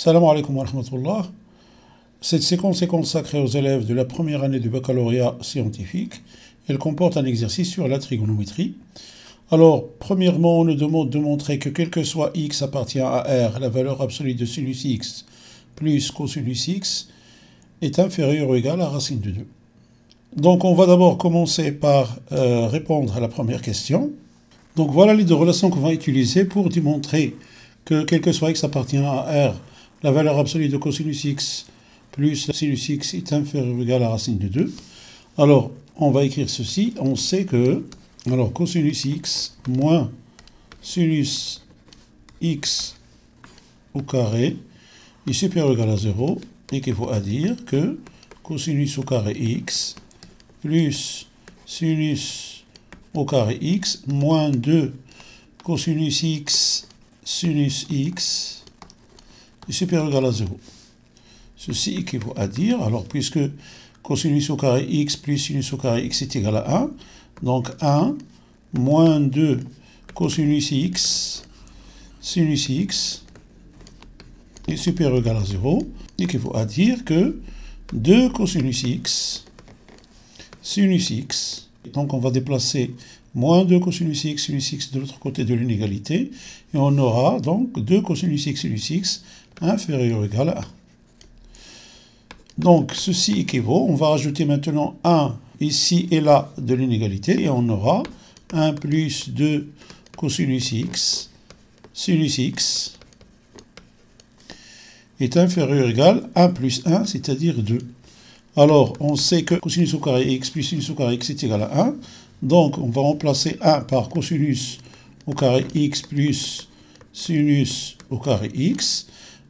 Salam alaikum wa rahmatullah. Cette séquence est consacrée aux élèves de la première année du baccalauréat scientifique. Elle comporte un exercice sur la trigonométrie. Alors, premièrement, on nous demande de montrer que quel que soit x appartient à R, la valeur absolue de sinus x plus cosinus x est inférieure ou égale à racine de 2. Donc, on va d'abord commencer par répondre à la première question. Donc, voilà les deux relations qu'on va utiliser pour démontrer que quel que soit x appartient à R, la valeur absolue de cosinus x plus sinus x est inférieure ou égale à racine de 2. Alors, on va écrire ceci. On sait que cosinus x moins sinus x au carré est supérieur ou égal à 0 et qu'il faut à dire que cosinus au carré x plus sinus au carré x moins 2 cosinus x sinus x est supérieur ou égal à 0. Ceci équivaut à dire, alors puisque cosinus au carré x plus sinus au carré x est égal à 1, donc 1 moins 2 cosinus x sinus x est supérieur ou égal à 0, équivaut à dire que 2 cosinus x sinus x, donc on va déplacer moins 2 cosinus x sinus x de l'autre côté de l'inégalité, et on aura donc 2 cosinus x sinus x inférieur ou égal à 1. Donc, ceci équivaut, on va rajouter maintenant 1 ici et là de l'inégalité, et on aura 1 plus 2 cosinus x sinus x est inférieur ou égal à 1 plus 1, c'est-à-dire 2. Alors, on sait que cosinus au carré x plus sinus au carré x est égal à 1, donc on va remplacer 1 par cosinus au carré x plus sinus au carré x,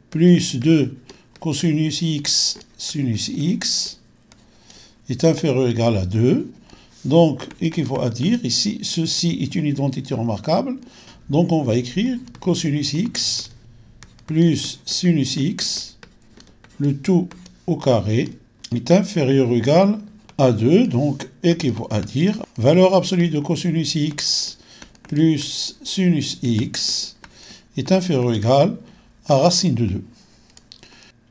plus 2 cosinus x sinus x est inférieur ou égal à 2. Donc, équivaut à dire, ici, ceci est une identité remarquable. Donc, on va écrire cosinus x plus sinus x, le tout au carré, est inférieur ou égal à 2. Donc, équivaut à dire, valeur absolue de cosinus x plus sinus x est inférieur ou égal à racine de 2.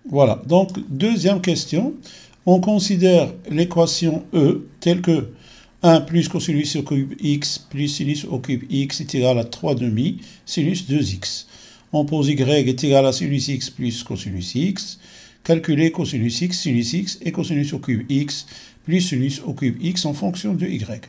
Voilà, donc deuxième question, on considère l'équation E telle que 1 plus cosinus au cube x plus sinus au cube x est égal à 3 demi sinus 2x. On pose y est égal à sinus x plus cosinus x, calculer cosinus x, sinus x et cosinus au cube x plus sinus au cube x en fonction de y.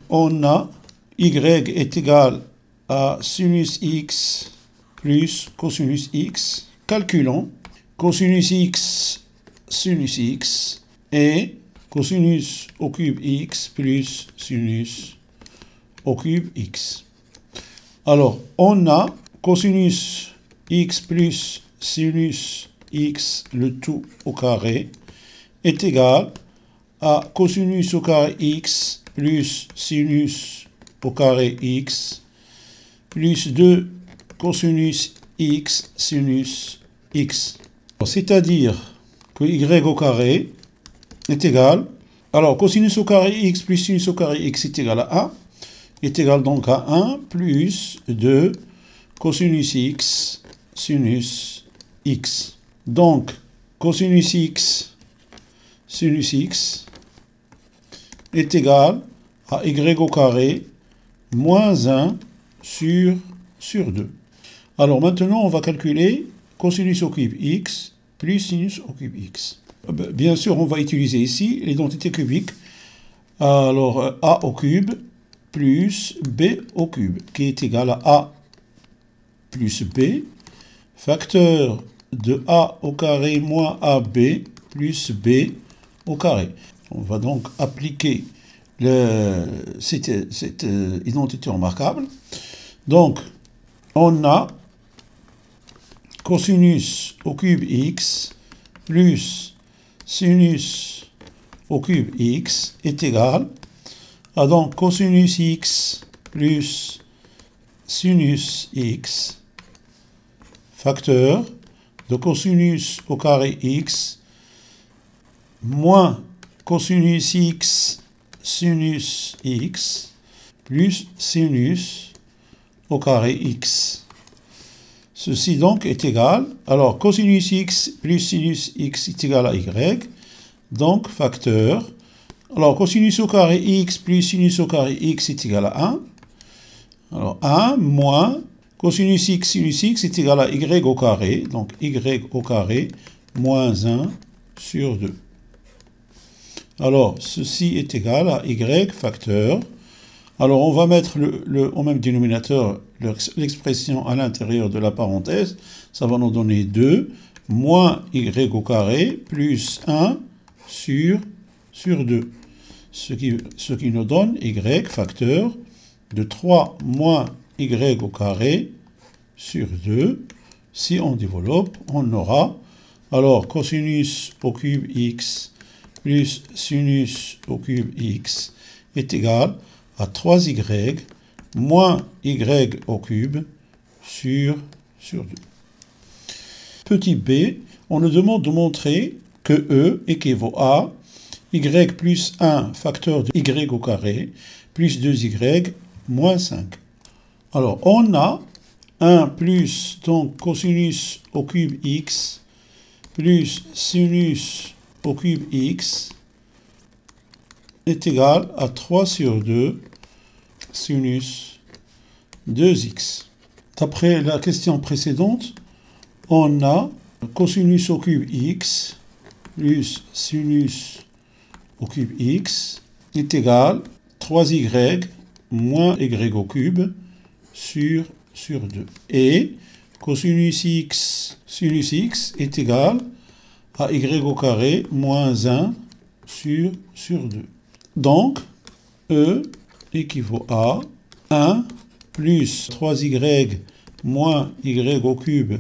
On a y est égal à sinus x plus cosinus x, calculons cosinus x sinus x et cosinus au cube x plus sinus au cube x. Alors, on a cosinus x plus sinus x, le tout au carré, est égal à cosinus au carré x plus sinus au carré x plus 2 cosinus x sinus x. C'est-à-dire que y au carré est égal, alors cosinus au carré x plus sinus au carré x est égal à 1, est égal donc à 1 plus 2 cosinus x sinus x. Donc, cosinus x sinus x est égal à y au carré moins 1 sur 2. Alors maintenant, on va calculer cosinus au cube x plus sinus au cube x. Bien sûr, on va utiliser ici l'identité cubique. Alors, a au cube plus b au cube, qui est égal à a plus b, facteur de a au carré moins ab plus b au carré. On va donc appliquer cette identité remarquable. Donc, on a cosinus au cube x plus sinus au cube x est égal à donc cosinus x plus sinus x facteur de cosinus au carré x moins cosinus x sinus x plus sinus au carré x. Ceci donc est égal, alors cosinus x plus sinus x est égal à y, donc facteur, alors cosinus au carré x plus sinus au carré x est égal à 1, alors 1 moins cosinus x sinus x est égal à y au carré, donc y au carré moins 1 sur 2. Alors ceci est égal à y facteur. Alors, on va mettre au même dénominateur l'expression à l'intérieur de la parenthèse. Ça va nous donner 2 moins y au carré plus 1 sur 2. Ce qui nous donne y facteur de 3 moins y au carré sur 2. Si on développe, on aura alors cosinus au cube x plus sinus au cube x est égal à 3y moins y au cube sur 2. Petit b, on nous demande de montrer que E équivaut à y plus 1 facteur de y au carré plus 2y moins 5. Alors, on a 1 plus donc cosinus au cube x plus sinus au cube x est égal à 3 sur 2 sinus 2x. D'après la question précédente, on a cosinus au cube x plus sinus au cube x est égal à 3y moins y au cube sur 2. Et cosinus x sinus x est égal à y au carré moins 1 sur 2. Donc, E équivaut à 1 plus 3y moins y au cube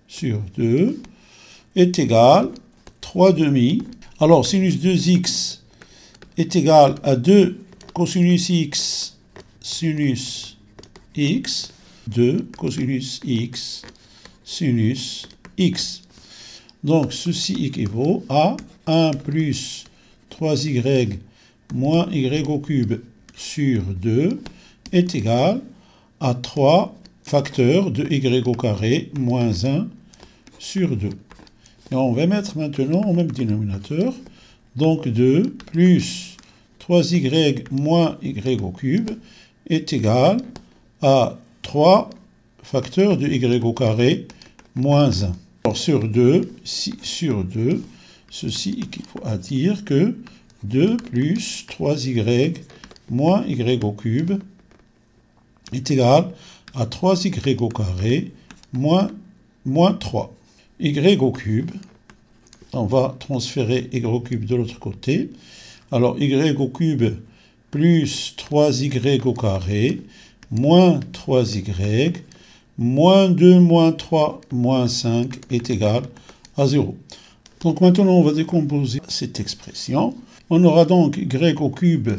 sur 2 est égal à 3 demi. Alors, sinus 2x est égal à 2 cosinus x sinus x, 2 cosinus x sinus x. Donc, ceci équivaut à 1 plus 3y moins y au cube sur 2 est égal à 3 facteurs de y au carré moins 1 sur 2. Et on va mettre maintenant au même dénominateur, donc 2 plus 3y moins y au cube est égal à 3 facteurs de y au carré moins 1. Alors sur 2, ceci équivaut à dire que 2 plus 3y moins y au cube est égal à 3y au carré moins 3. Y au cube, on va transférer y au cube de l'autre côté. Alors y au cube plus 3y au carré moins 3y moins 2 moins 3 moins 5 est égal à 0. Donc maintenant on va décomposer cette expression. On aura donc y au cube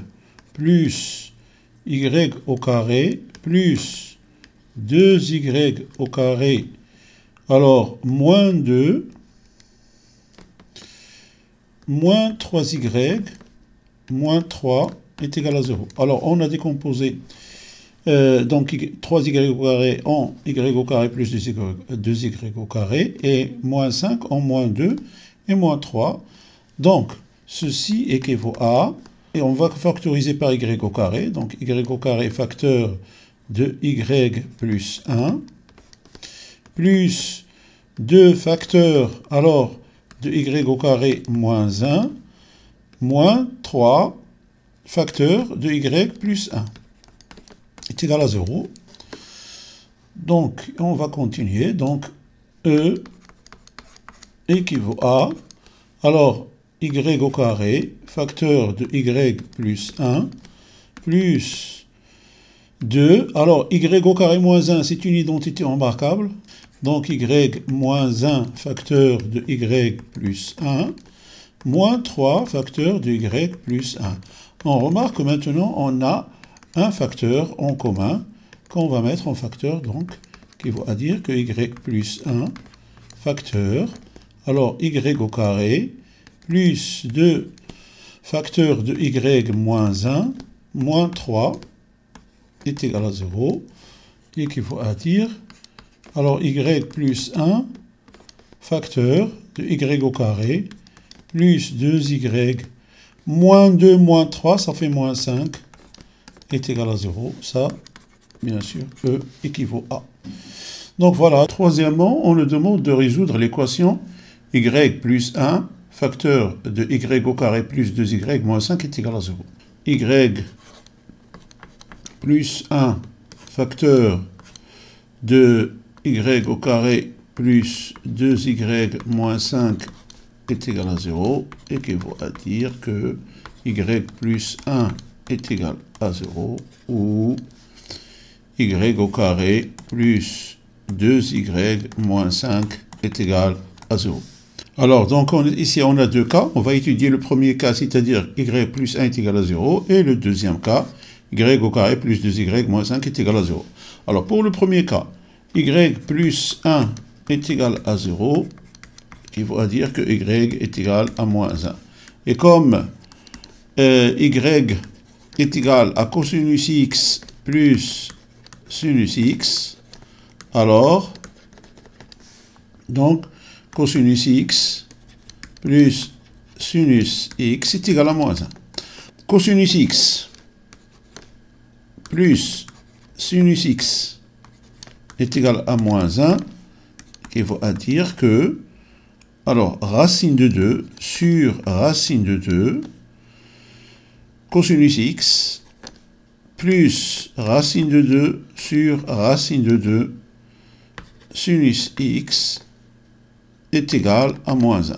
plus y au carré plus 2y au carré, alors moins 2, moins 3y, moins 3 est égal à 0. Alors on a décomposé donc 3y au carré en y au carré plus 2y au carré et moins 5 en moins 2 et moins 3. Donc ceci équivaut à, et on va factoriser par y au carré, donc y au carré facteur de y plus 1, plus 2 facteurs, alors de y au carré moins 1, moins 3 facteurs de y plus 1 est égal à 0. Donc, on va continuer. Donc, E équivaut à, alors, y au carré, facteur de y plus 1, plus 2. Alors, y au carré moins 1, c'est une identité remarquable. Donc, y moins 1, facteur de y plus 1, moins 3, facteur de y plus 1. On remarque que maintenant, on a un facteur en commun qu'on va mettre en facteur, donc, qui va dire que y plus 1, facteur, alors y au carré, plus 2 facteurs de y moins 1, moins 3, est égal à 0, et qu'il faut dire Alors y plus 1 facteur de y au carré plus 2y moins 2 moins 3, ça fait moins 5, est égal à 0. Ça, bien sûr, E équivaut à. Donc voilà, troisièmement, on nous demande de résoudre l'équation y plus 1 facteur de y au carré plus 2y moins 5 est égal à 0. Y plus 1 facteur de y au carré plus 2y moins 5 est égal à 0, équivaut à dire que y plus 1 est égal à 0, ou y au carré plus 2y moins 5 est égal à 0. Alors, donc, ici, on a deux cas. On va étudier le premier cas, c'est-à-dire y plus 1 est égal à 0, et le deuxième cas, y au carré plus 2y moins 5 est égal à 0. Alors, pour le premier cas, y plus 1 est égal à 0, il va dire que y est égal à moins 1. Et comme y est égal à cosinus x plus sinus x, alors, donc, cosinus x plus sinus x est égal à moins 1. Cosinus x plus sinus x est égal à moins 1, il va dire que, alors, racine de 2 sur racine de 2, cosinus x, plus racine de 2 sur racine de 2, sinus x, est égal à moins 1.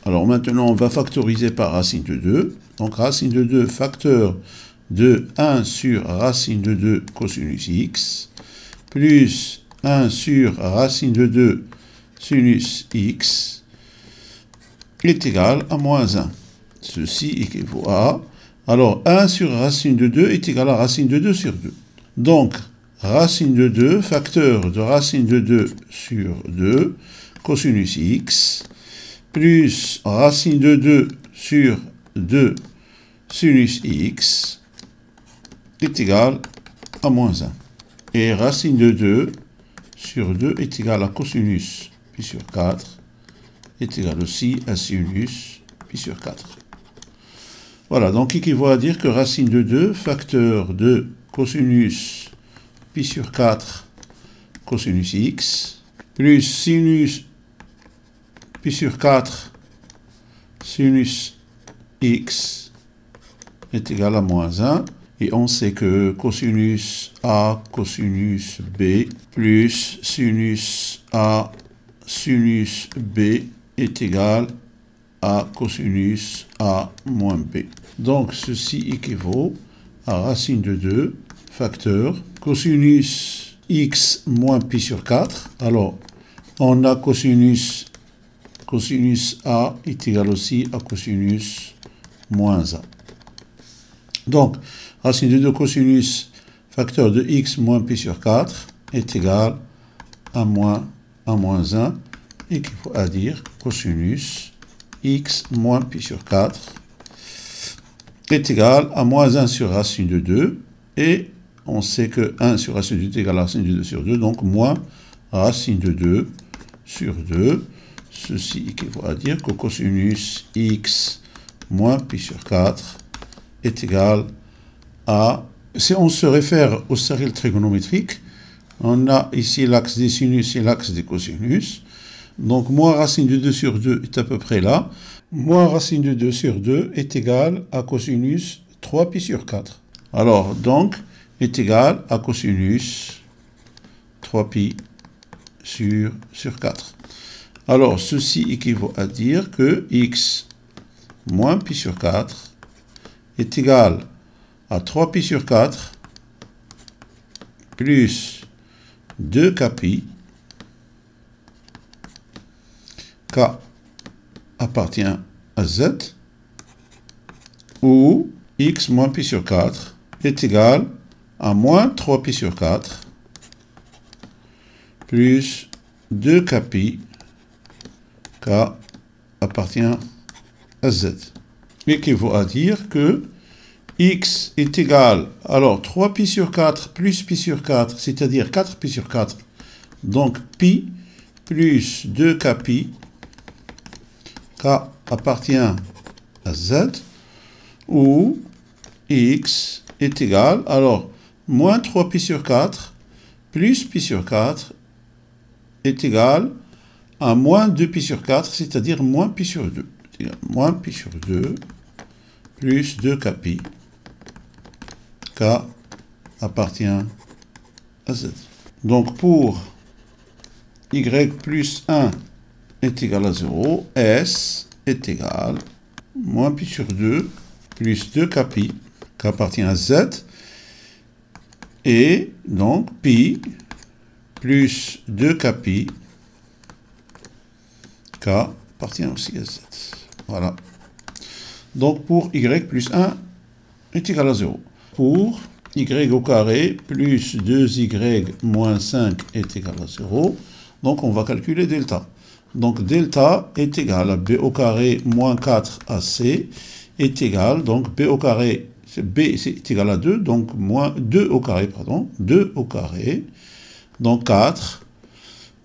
Alors maintenant, on va factoriser par racine de 2. Donc racine de 2 facteur de 1 sur racine de 2 cosinus x, plus 1 sur racine de 2 sinus x, est égal à moins 1. Ceci équivaut à... Alors 1 sur racine de 2 est égal à racine de 2 sur 2. Donc racine de 2 facteur de racine de 2 sur 2, cosinus x, plus racine de 2 sur 2 sinus x, est égal à moins 1. Et racine de 2 sur 2 est égal à cosinus pi sur 4, est égal aussi à sinus pi sur 4. Voilà, donc équivaut à dire que racine de 2 facteur de cosinus pi sur 4 cosinus x, plus sinus pi sur 4 sinus x est égal à moins 1. Et on sait que cosinus A cosinus B plus sinus A sinus B est égal à cosinus A moins B. Donc ceci équivaut à racine de 2 facteur cosinus x moins pi sur 4. Alors on a cosinus A est égal aussi à cosinus moins A. Donc, racine de 2 cosinus facteur de x moins pi sur 4 est égal à moins 1, et qu'il faut à dire cosinus x moins pi sur 4 est égal à moins 1 sur racine de 2, et on sait que 1 sur racine de 2 est égal à racine de 2 sur 2, donc moins racine de 2 sur 2. Ceci équivaut à dire que cosinus x moins pi sur 4 est égal à... Si on se réfère au stérile trigonométrique, on a ici l'axe des sinus et l'axe des cosinus. Donc, moins racine de 2 sur 2 est à peu près là. Moins racine de 2 sur 2 est égal à cosinus 3pi sur 4. Alors, donc, est égal à cosinus 3pi sur 4. Alors, ceci équivaut à dire que x moins pi sur 4 est égal à 3pi sur 4 plus 2kpi. K appartient à z, où x moins pi sur 4 est égal à moins 3pi sur 4 plus 2kpi. K appartient à z. Équivaut à dire que x est égal, alors 3pi sur 4 plus pi sur 4, c'est-à-dire 4pi sur 4 Donc, pi plus 2k pi, k appartient à z, où x est égal, alors, moins 3pi sur 4 plus pi sur 4 est égal à moins 2pi sur 4, c'est-à-dire moins pi sur 2. Moins pi sur 2 plus 2k pi, k appartient à z. Donc pour y plus 1 est égal à 0, s est égal à moins pi sur 2 plus 2k pi, k appartient à z, et donc pi plus 2k pi, k appartient aussi à z. Voilà. Donc pour y plus 1 est égal à 0. Pour y au carré plus 2y moins 5 est égal à 0. Donc on va calculer delta. Donc delta est égal à b au carré moins 4ac est égal, donc b au carré, b est égal à 2, donc moins 2 au carré, pardon, 2 au carré, donc 4,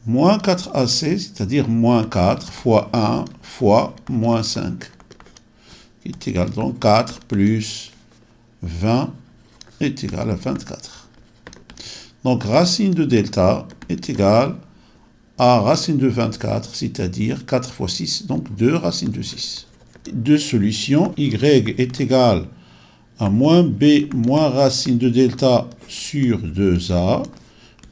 moins 4ac, c'est-à-dire moins 4 fois 1 fois moins 5, qui est égal, donc 4 plus 20 est égal à 24. Donc racine de delta est égale à racine de 24, c'est-à-dire 4 fois 6, donc 2 racines de 6. Deux solutions, y est égal à moins b moins racine de delta sur 2a,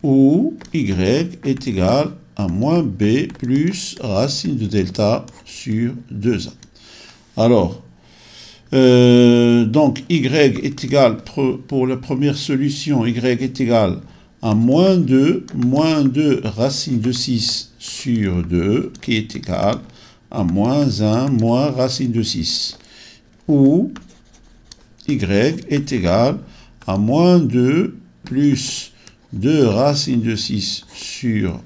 ou y est égal à moins b plus racine de delta sur 2a. Alors, donc y est égal, pour la première solution, y est égal à moins 2 racine de 6 sur 2, qui est égal à moins 1 moins racine de 6, où y est égal à moins 2 plus 2 racine de 6 sur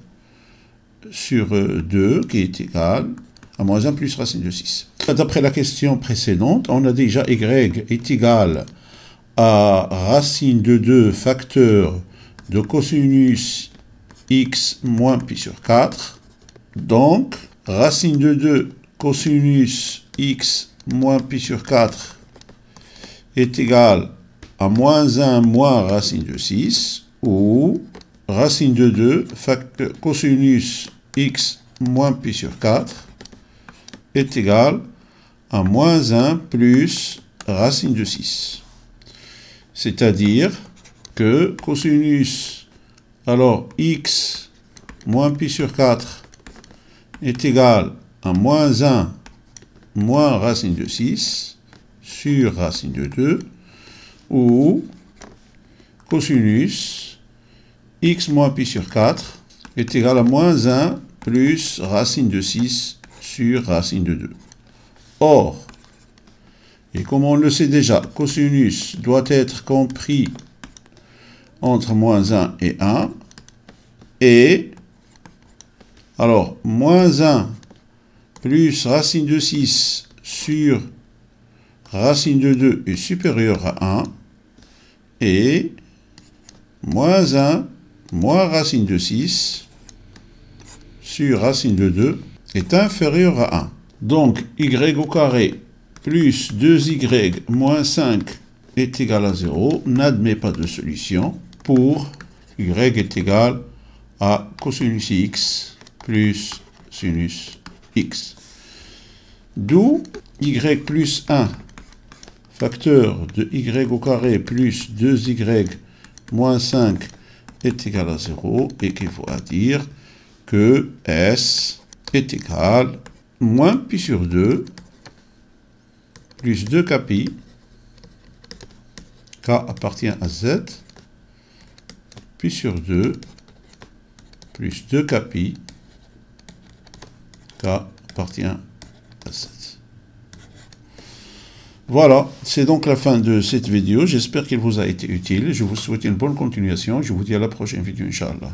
2, qui est égal à moins 1 plus racine de 6. D'après la question précédente, on a déjà y est égal à racine de 2 facteur de cosinus x moins pi sur 4. Donc, racine de 2 cosinus x moins pi sur 4 est égal à moins 1 moins racine de 6, ou racine de 2 facteur cosinus x moins pi sur 4 est égal à moins 1 plus racine de 6. C'est-à-dire que cosinus, alors x moins pi sur 4 est égal à moins 1 moins racine de 6 sur racine de 2, ou cosinus x moins pi sur 4 est égal à moins 1 plus racine de 6 sur racine de 2. Or, et comme on le sait déjà, cosinus doit être compris entre moins 1 et 1, et alors moins 1 plus racine de 6 sur racine de 2 est supérieur à 1, et moins 1 moins racine de 6 sur racine de 2 est inférieur à 1. Donc y au carré plus 2y moins 5 est égal à 0, n'admet pas de solution pour y est égal à cosinus x plus sinus x. D'où y plus 1 facteur de y au carré plus 2y moins 5 est égal à 0, et qu'il faudra dire que s est égal à moins pi sur 2 plus 2k pi, k appartient à z, pi sur 2 plus 2k pi, k appartient à z. Voilà, c'est donc la fin de cette vidéo. J'espère qu'elle vous a été utile. Je vous souhaite une bonne continuation. Je vous dis à la prochaine vidéo, Inch'Allah.